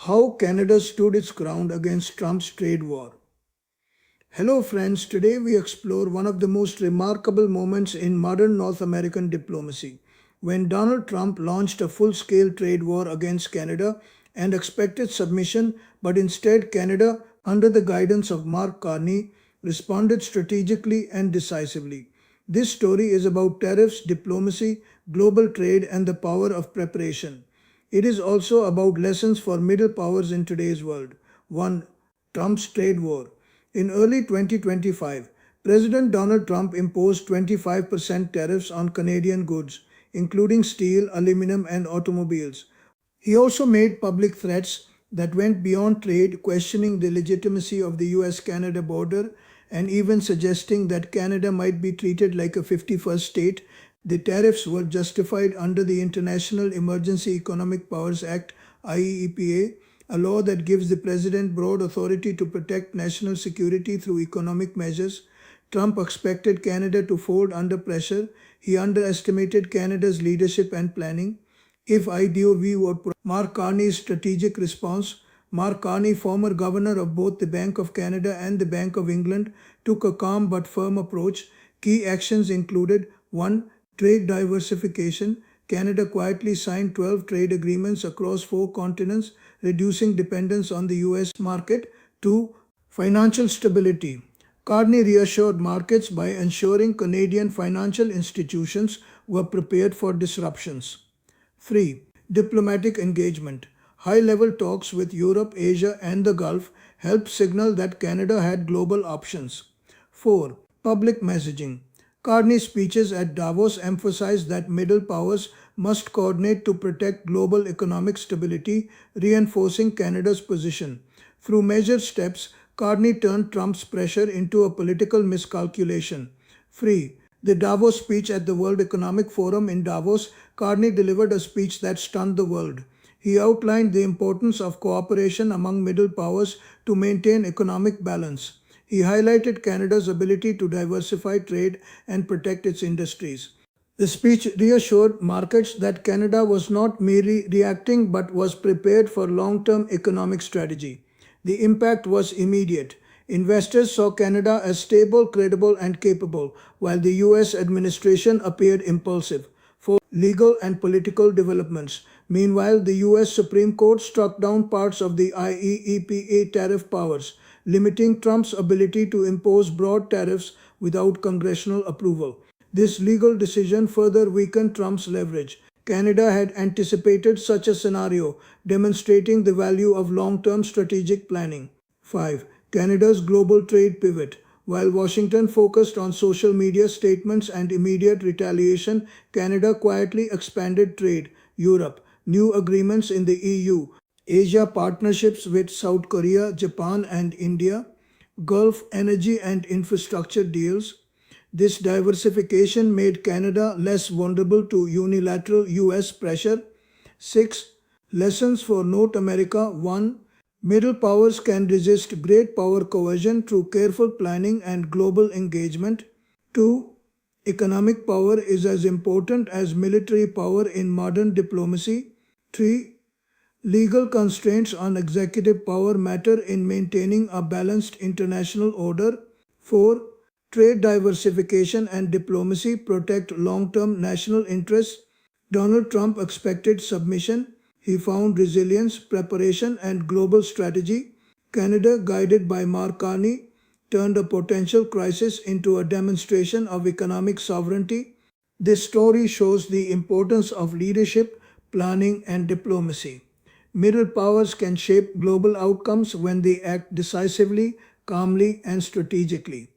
How Canada stood its ground against Trump's trade war. Hello, friends. Today we explore one of the most remarkable moments in modern North American diplomacy when Donald Trump launched a full scale trade war against Canada and expected submission, but instead, Canada, under the guidance of Mark Carney, responded strategically and decisively. This story is about tariffs, diplomacy, global trade, and the power of preparation. It is also about lessons for middle powers in today's world. 1. Trump's trade war. In early 2025, President Donald Trump imposed 25% tariffs on Canadian goods, including steel, aluminum, and automobiles. He also made public threats that went beyond trade, questioning the legitimacy of the US Canada border and even suggesting that Canada might be treated like a 51st state. The tariffs were justified under the International Emergency Economic Powers Act (IEEPA), a law that gives the president broad authority to protect national security through economic measures. Trump expected Canada to fold under pressure. He underestimated Canada's leadership and planning. If IDOV were Mark Carney's strategic response, Mark Carney, former governor of both the Bank of Canada and the Bank of England, took a calm but firm approach. Key actions included 1. Trade diversification. Canada quietly signed 12 trade agreements across 4 continents, reducing dependence on the US market. 2. Financial stability. Carney reassured markets by ensuring Canadian financial institutions were prepared for disruptions. 3. Diplomatic engagement. High-level talks with Europe, Asia, and the Gulf helped signal that Canada had global options. 4. Public messaging. Carney's speeches at Davos emphasized that middle powers must coordinate to protect global economic stability, reinforcing Canada's position. Through measured steps, Carney turned Trump's pressure into a political miscalculation. 3. The Davos speech at the World Economic Forum in Davos. Carney delivered a speech that stunned the world. He outlined the importance of cooperation among middle powers to maintain economic balance. He highlighted Canada's ability to diversify trade and protect its industries. The speech reassured markets that Canada was not merely reacting but was prepared for long-term economic strategy. The impact was immediate. Investors saw Canada as stable, credible, and capable, while the US administration appeared impulsive. 4. Legal and political developments. Meanwhile, the US Supreme Court struck down parts of the IEEPA tariff powers, limiting Trump's ability to impose broad tariffs without congressional approval. This legal decision further weakened Trump's leverage. Canada had anticipated such a scenario, demonstrating the value of long-term strategic planning. 5. Canada's global trade pivot. While Washington focused on social media statements and immediate retaliation, Canada quietly expanded trade. Europe, new agreements in the EU, Asia partnerships with South Korea, Japan, and India, Gulf energy and infrastructure deals. This diversification made Canada less vulnerable to unilateral US pressure. 6. Lessons for North America. 1. Middle powers can resist great power coercion through careful planning and global engagement. 2. Economic power is as important as military power in modern diplomacy. 3. Legal constraints on executive power matter in maintaining a balanced international order. 4. Trade diversification and diplomacy protect long-term national interests. Donald Trump expected submission. He found resilience, preparation, and global strategy. Canada, guided by Mark Carney, turned a potential crisis into a demonstration of economic sovereignty. This story shows the importance of leadership, planning, and diplomacy. Middle powers can shape global outcomes when they act decisively, calmly, and strategically.